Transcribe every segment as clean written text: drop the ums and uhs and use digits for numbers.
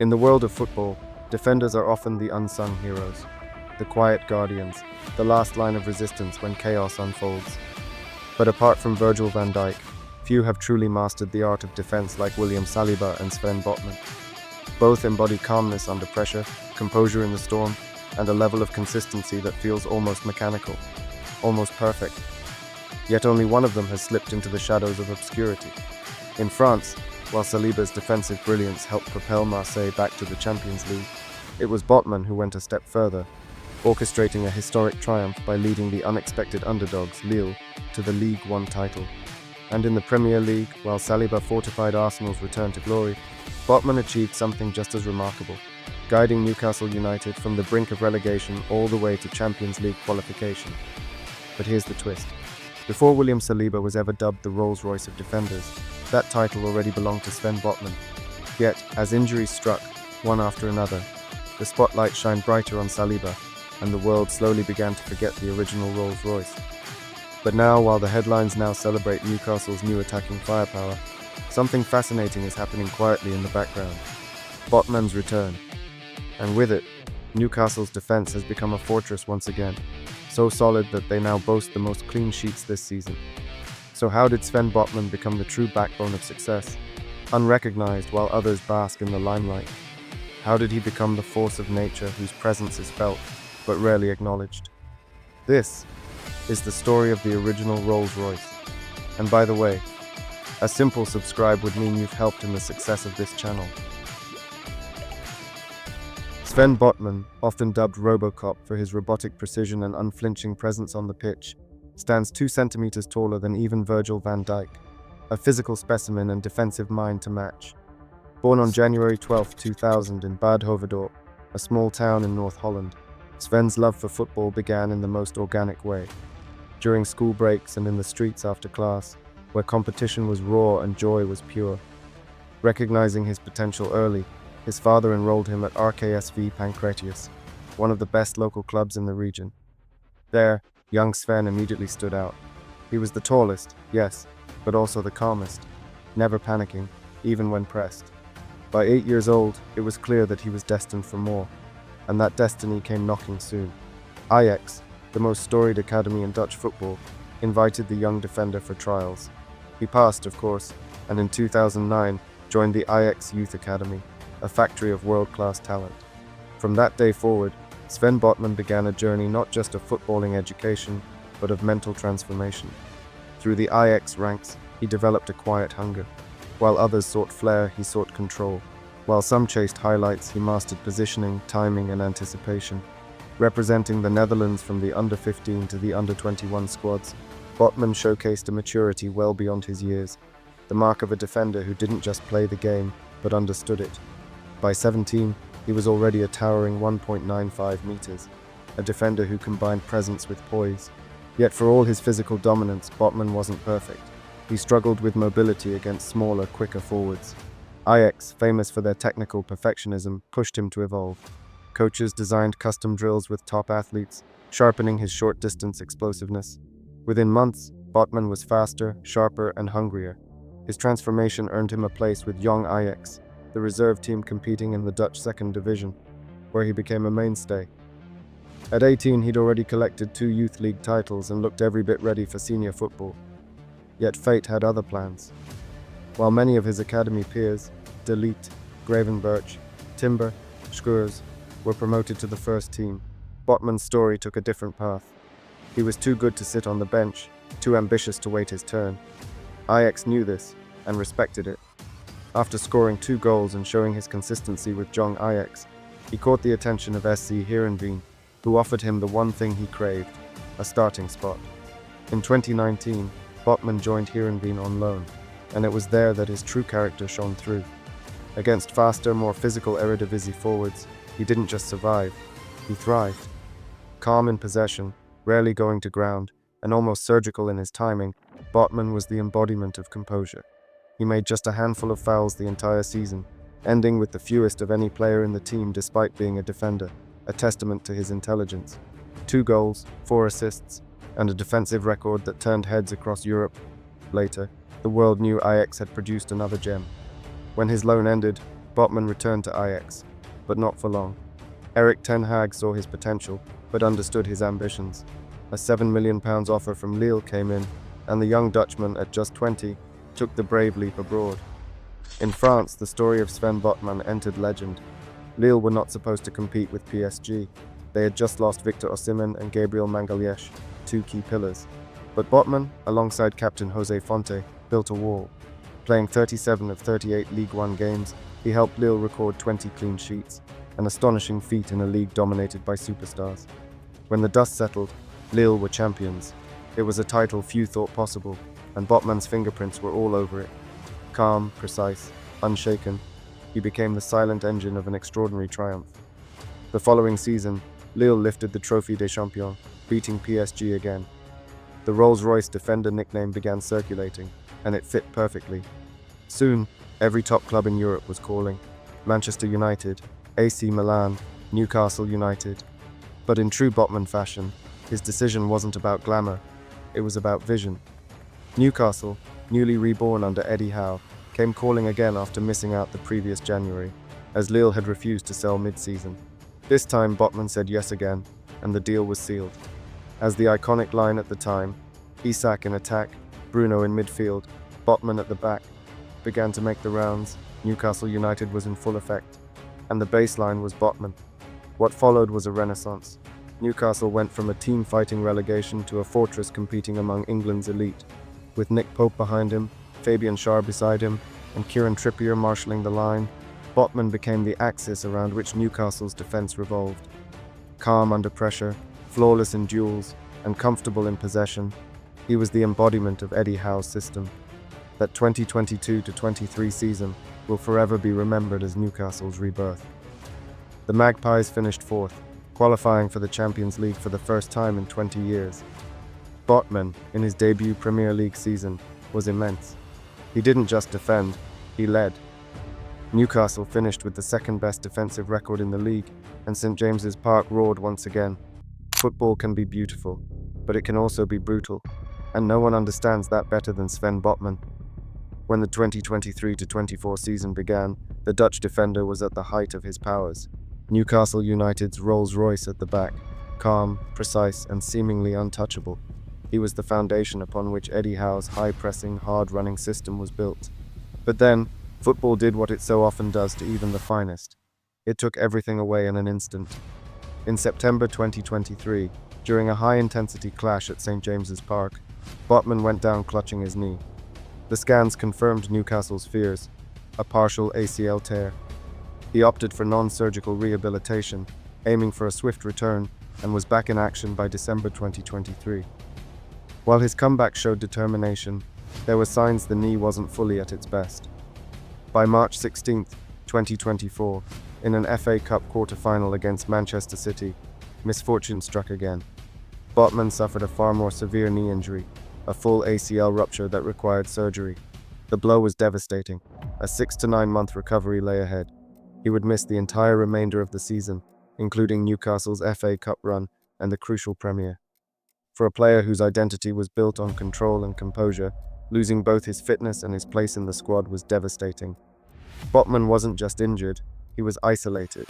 In the world of football, defenders are often the unsung heroes, the quiet guardians, the last line of resistance when chaos unfolds. But apart from Virgil van Dijk, few have truly mastered the art of defense like William Saliba and Sven Botman. Both embody calmness under pressure, composure in the storm, and a level of consistency that feels almost mechanical, almost perfect. Yet only one of them has slipped into the shadows of obscurity. In France, while Saliba's defensive brilliance helped propel Marseille back to the Champions League, it was Botman who went a step further, orchestrating a historic triumph by leading the unexpected underdogs, Lille, to the Ligue 1 title. And in the Premier League, while Saliba fortified Arsenal's return to glory, Botman achieved something just as remarkable, guiding Newcastle United from the brink of relegation all the way to Champions League qualification. But here's the twist. Before William Saliba was ever dubbed the Rolls-Royce of defenders, that title already belonged to Sven Botman. Yet, as injuries struck, one after another, the spotlight shined brighter on Saliba, and the world slowly began to forget the original Rolls-Royce. But now, while the headlines now celebrate Newcastle's new attacking firepower, something fascinating is happening quietly in the background. Botman's return. And with it, Newcastle's defense has become a fortress once again, so solid that they now boast the most clean sheets this season. So how did Sven Botman become the true backbone of success, unrecognized while others bask in the limelight? How did he become the force of nature whose presence is felt, but rarely acknowledged? This is the story of the original Rolls-Royce. And by the way, a simple subscribe would mean you've helped in the success of this channel. Sven Botman, often dubbed Robocop for his robotic precision and unflinching presence on the pitch, stands 2 centimeters taller than even Virgil van Dijk, a physical specimen and defensive mind to match. Born on January 12, 2000 in Bad Hoeverdorp, a small town in North Holland, Sven's love for football began in the most organic way. During school breaks and in the streets after class, where competition was raw and joy was pure. Recognizing his potential early, his father enrolled him at RKSV Pancratius, one of the best local clubs in the region. There, young Sven immediately stood out. He was the tallest, yes, but also the calmest, never panicking, even when pressed. By 8 years old, it was clear that he was destined for more, and that destiny came knocking soon. Ajax, the most storied academy in Dutch football, invited the young defender for trials. He passed, of course, and in 2009 joined the Ajax Youth Academy, a factory of world-class talent. From that day forward, Sven Botman began a journey not just of footballing education, but of mental transformation. Through the Ajax ranks, he developed a quiet hunger. While others sought flair, he sought control. While some chased highlights, he mastered positioning, timing, and anticipation. Representing the Netherlands from the under-15 to the under-21 squads, Botman showcased a maturity well beyond his years, the mark of a defender who didn't just play the game, but understood it. By 17, he was already a towering 1.95 meters, a defender who combined presence with poise. Yet for all his physical dominance, Botman wasn't perfect. He struggled with mobility against smaller, quicker forwards. Ajax, famous for their technical perfectionism, pushed him to evolve. Coaches designed custom drills with top athletes, sharpening his short-distance explosiveness. Within months, Botman was faster, sharper, and hungrier. His transformation earned him a place with Young Ajax, the reserve team competing in the Dutch second division, where he became a mainstay. At 18, he'd already collected 2 youth league titles and looked every bit ready for senior football. Yet fate had other plans. While many of his academy peers, De Ligt, Gravenberch, Timber, Schreurs, were promoted to the first team, Botman's story took a different path. He was too good to sit on the bench, too ambitious to wait his turn. Ajax knew this and respected it. After scoring 2 goals and showing his consistency with Jong Ajax, he caught the attention of SC Heerenveen, who offered him the one thing he craved, a starting spot. In 2019, Botman joined Heerenveen on loan, and it was there that his true character shone through. Against faster, more physical Eredivisie forwards, he didn't just survive, he thrived. Calm in possession, rarely going to ground, and almost surgical in his timing, Botman was the embodiment of composure. He made just a handful of fouls the entire season, ending with the fewest of any player in the team despite being a defender, a testament to his intelligence. 2 goals, 4 assists, and a defensive record that turned heads across Europe. Later, the world knew Ajax had produced another gem. When his loan ended, Botman returned to Ajax, but not for long. Erik ten Hag saw his potential, but understood his ambitions. A £7 million offer from Lille came in, and the young Dutchman, at just 20, took the brave leap abroad. In France, the story of Sven Botman entered legend. Lille were not supposed to compete with PSG. They had just lost Victor Osimhen and Gabriel Magalhaes, two key pillars. But Botman, alongside captain Jose Fonte, built a wall. Playing 37 of 38 League One games, he helped Lille record 20 clean sheets, an astonishing feat in a league dominated by superstars. When the dust settled, Lille were champions. It was a title few thought possible, and Botman's fingerprints were all over it. Calm, precise, unshaken, he became the silent engine of an extraordinary triumph. The following season, Lille lifted the Trophée des Champions, beating PSG again. The Rolls-Royce defender nickname began circulating, and it fit perfectly. Soon, every top club in Europe was calling. Manchester United, AC Milan, Newcastle United. But in true Botman fashion, his decision wasn't about glamour, it was about vision. Newcastle, newly reborn under Eddie Howe, came calling again after missing out the previous January, as Lille had refused to sell mid-season. This time Botman said yes again, and the deal was sealed. As the iconic line at the time, Isak in attack, Bruno in midfield, Botman at the back, began to make the rounds, Newcastle United was in full effect, and the baseline was Botman. What followed was a renaissance. Newcastle went from a team fighting relegation to a fortress competing among England's elite. With Nick Pope behind him, Fabian Schär beside him, and Kieran Trippier marshalling the line, Botman became the axis around which Newcastle's defence revolved. Calm under pressure, flawless in duels, and comfortable in possession, he was the embodiment of Eddie Howe's system. That 2022-23 season will forever be remembered as Newcastle's rebirth. The Magpies finished fourth, qualifying for the Champions League for the first time in 20 years. Botman, in his debut Premier League season, was immense. He didn't just defend, he led. Newcastle finished with the second-best defensive record in the league, and St James's Park roared once again. Football can be beautiful, but it can also be brutal, and no one understands that better than Sven Botman. When the 2023-24 season began, the Dutch defender was at the height of his powers. Newcastle United's Rolls-Royce at the back, calm, precise, and seemingly untouchable. He was the foundation upon which Eddie Howe's high-pressing, hard-running system was built. But then, football did what it so often does to even the finest. It took everything away in an instant. In September 2023, during a high-intensity clash at St James's Park, Botman went down clutching his knee. The scans confirmed Newcastle's fears, a partial ACL tear. He opted for non-surgical rehabilitation, aiming for a swift return, and was back in action by December 2023. While his comeback showed determination, there were signs the knee wasn't fully at its best. By March 16, 2024, in an FA Cup quarter-final against Manchester City, misfortune struck again. Botman suffered a far more severe knee injury, a full ACL rupture that required surgery. The blow was devastating. A 6 to 9 month recovery lay ahead. He would miss the entire remainder of the season, including Newcastle's FA Cup run and the crucial Premier. For a player whose identity was built on control and composure, losing both his fitness and his place in the squad was devastating. Botman wasn't just injured, he was isolated.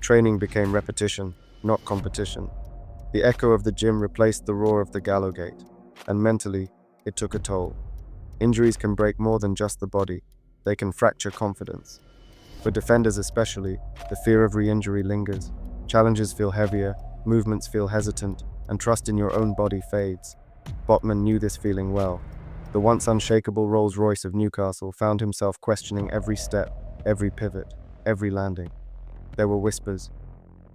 Training became repetition, not competition. The echo of the gym replaced the roar of the Gallowgate, and mentally, it took a toll. Injuries can break more than just the body, they can fracture confidence. For defenders especially, the fear of re-injury lingers. Challenges feel heavier, movements feel hesitant, and trust in your own body fades. Botman knew this feeling well. The once unshakable Rolls-Royce of Newcastle found himself questioning every step, every pivot, every landing. There were whispers.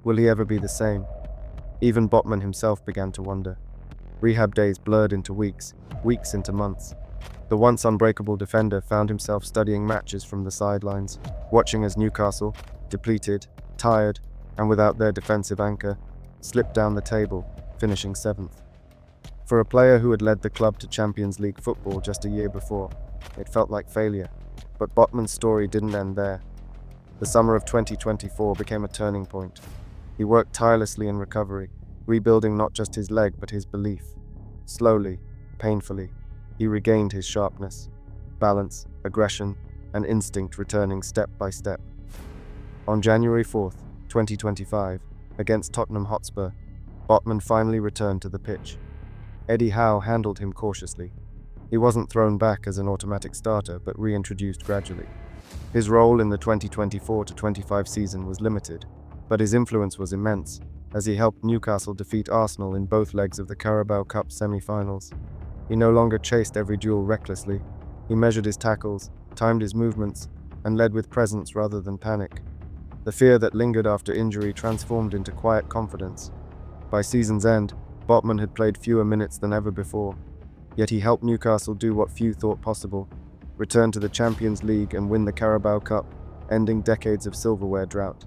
Will he ever be the same? Even Botman himself began to wonder. Rehab days blurred into weeks, weeks into months. The once unbreakable defender found himself studying matches from the sidelines, watching as Newcastle, depleted, tired, and without their defensive anchor, slipped down the table, finishing 7th. For a player who had led the club to Champions League football just a year before, it felt like failure. But Botman's story didn't end there. The summer of 2024 became a turning point. He worked tirelessly in recovery, rebuilding not just his leg but his belief. Slowly, painfully, he regained his sharpness, balance, aggression, and instinct returning step by step. On January 4th, 2025, against Tottenham Hotspur, Botman finally returned to the pitch. Eddie Howe handled him cautiously. He wasn't thrown back as an automatic starter, but reintroduced gradually. His role in the 2024-25 season was limited, but his influence was immense, as he helped Newcastle defeat Arsenal in both legs of the Carabao Cup semi-finals. He no longer chased every duel recklessly. He measured his tackles, timed his movements, and led with presence rather than panic. The fear that lingered after injury transformed into quiet confidence. By season's end, Botman had played fewer minutes than ever before, yet he helped Newcastle do what few thought possible: return to the Champions League and win the Carabao Cup, ending decades of silverware drought.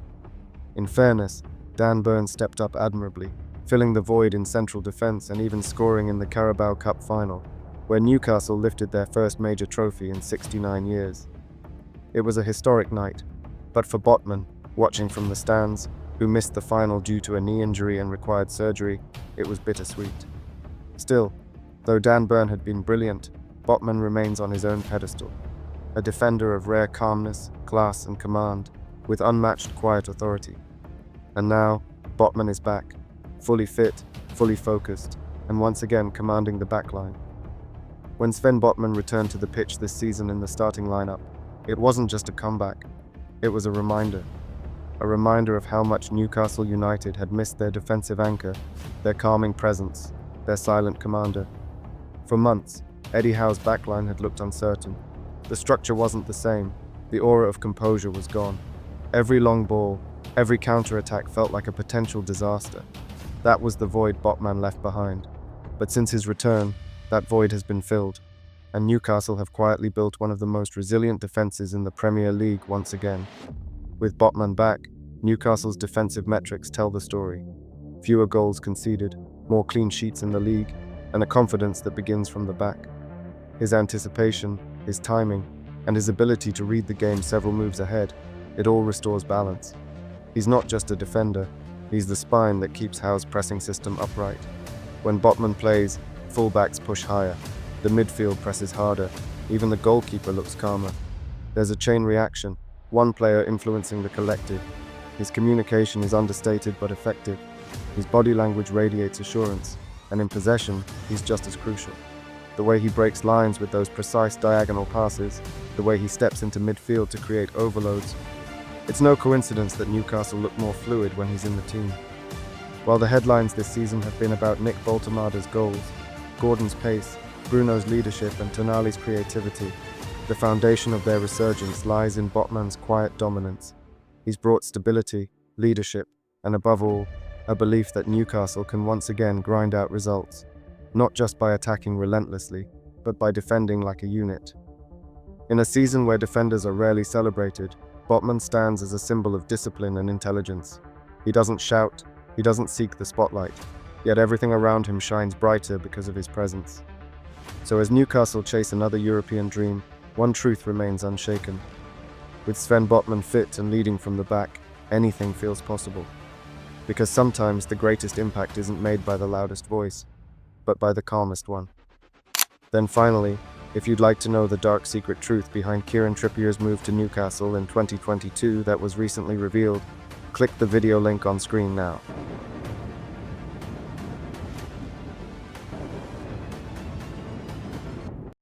In fairness, Dan Burn stepped up admirably, filling the void in central defense and even scoring in the Carabao Cup final, where Newcastle lifted their first major trophy in 69 years. It was a historic night, but for Botman, watching from the stands, who missed the final due to a knee injury and required surgery, it was bittersweet. Still, though Dan Burn had been brilliant, Botman remains on his own pedestal, a defender of rare calmness, class, and command, with unmatched quiet authority. And now, Botman is back, fully fit, fully focused, and once again commanding the backline. When Sven Botman returned to the pitch this season in the starting lineup, it wasn't just a comeback, it was a reminder of how much Newcastle United had missed their defensive anchor, their calming presence, their silent commander. For months, Eddie Howe's backline had looked uncertain. The structure wasn't the same, the aura of composure was gone. Every long ball, every counter-attack felt like a potential disaster. That was the void Botman left behind. But since his return, that void has been filled, and Newcastle have quietly built one of the most resilient defenses in the Premier League once again. With Botman back, Newcastle's defensive metrics tell the story. Fewer goals conceded, more clean sheets in the league, and a confidence that begins from the back. His anticipation, his timing, and his ability to read the game several moves ahead, it all restores balance. He's not just a defender, he's the spine that keeps Howe's pressing system upright. When Botman plays, fullbacks push higher, the midfield presses harder, even the goalkeeper looks calmer. There's a chain reaction, one player influencing the collective. His communication is understated but effective. His body language radiates assurance, and in possession, he's just as crucial. The way he breaks lines with those precise diagonal passes, the way he steps into midfield to create overloads. It's no coincidence that Newcastle look more fluid when he's in the team. While the headlines this season have been about Nick Boltemada's goals, Gordon's pace, Bruno's leadership, and Tonali's creativity, the foundation of their resurgence lies in Botman's quiet dominance. He's brought stability, leadership, and above all, a belief that Newcastle can once again grind out results, not just by attacking relentlessly, but by defending like a unit. In a season where defenders are rarely celebrated, Botman stands as a symbol of discipline and intelligence. He doesn't shout, he doesn't seek the spotlight, yet everything around him shines brighter because of his presence. So as Newcastle chase another European dream, one truth remains unshaken. With Sven Botman fit and leading from the back, anything feels possible. Because sometimes the greatest impact isn't made by the loudest voice, but by the calmest one. Then finally, if you'd like to know the dark secret truth behind Kieran Trippier's move to Newcastle in 2022 that was recently revealed, click the video link on screen now.